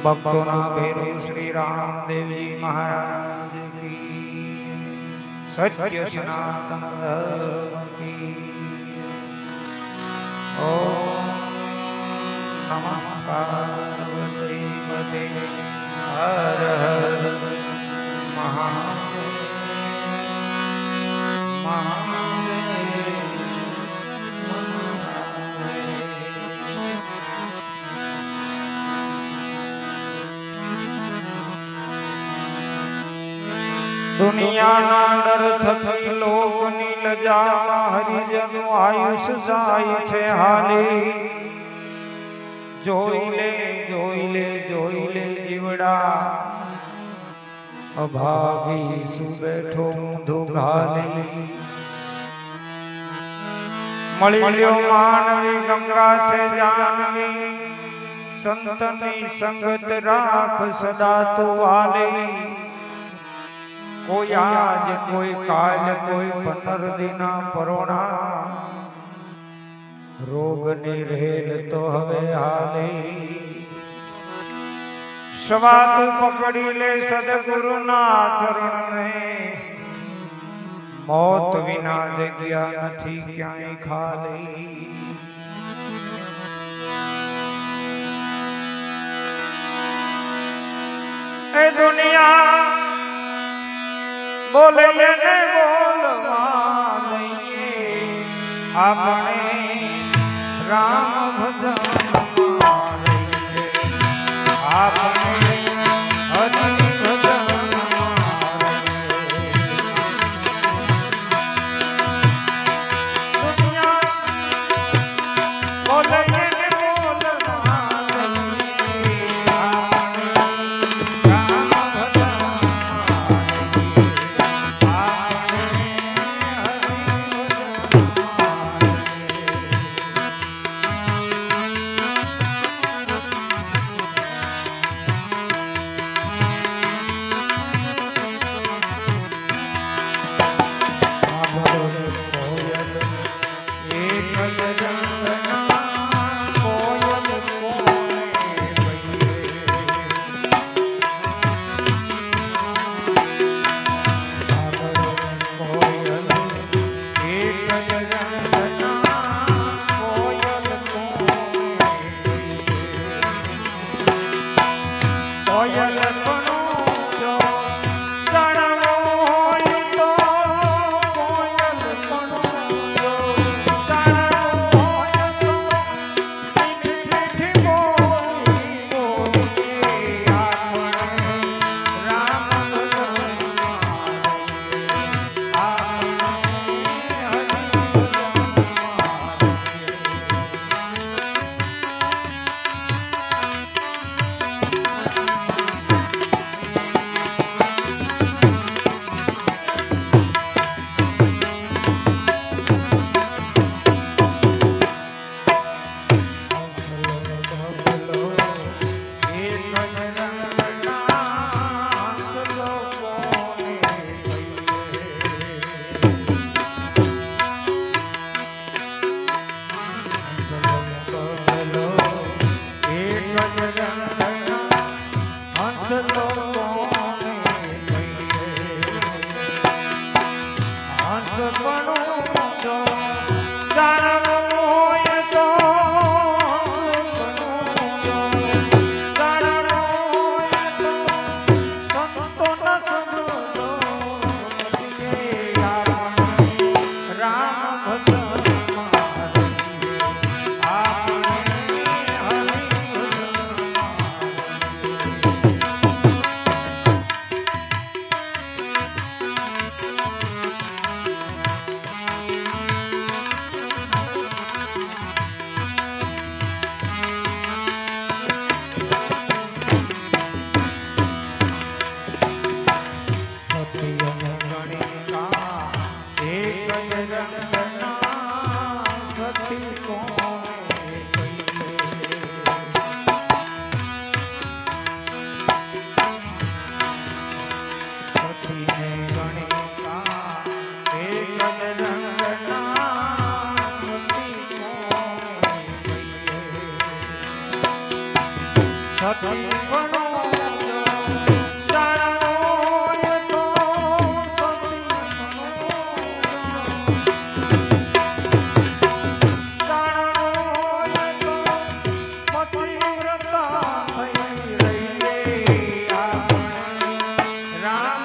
भक्तों भेरु श्री रामदेव जी महाराज की सत्य सनातन धर्म की। ओम नमः पार्वती पते हर हर महादेव महादेव। दुनियाना डर थकी लोकनी लजामा हरिजनु आयुष जाय छे हाले। जोई ले जीवड़ा अभागी सु बैठो ऊंधो घाले। मळी ल्यो मानवी गंगा छे जानवी संतनी संगत राख सदा तो वाले। कोई आज कोई काल कोई 15 दिना परोणा रोग निरेल तो हवे हाले। सवात पकड़ी ले सदगुरु ना चरण में मौत विना जग्या नथी क्यांय खाली। ए दुनिया बोले ने बोलवा लईए अपने राम भजन मारे। अपने हरि भजन मारे। दुनिया बोले ने बोलवा लईए अपने राम भजन સતી ભણો જાણો તો સતી ભણો જાણો તો પતિવ્રતા થઈ રહી રામ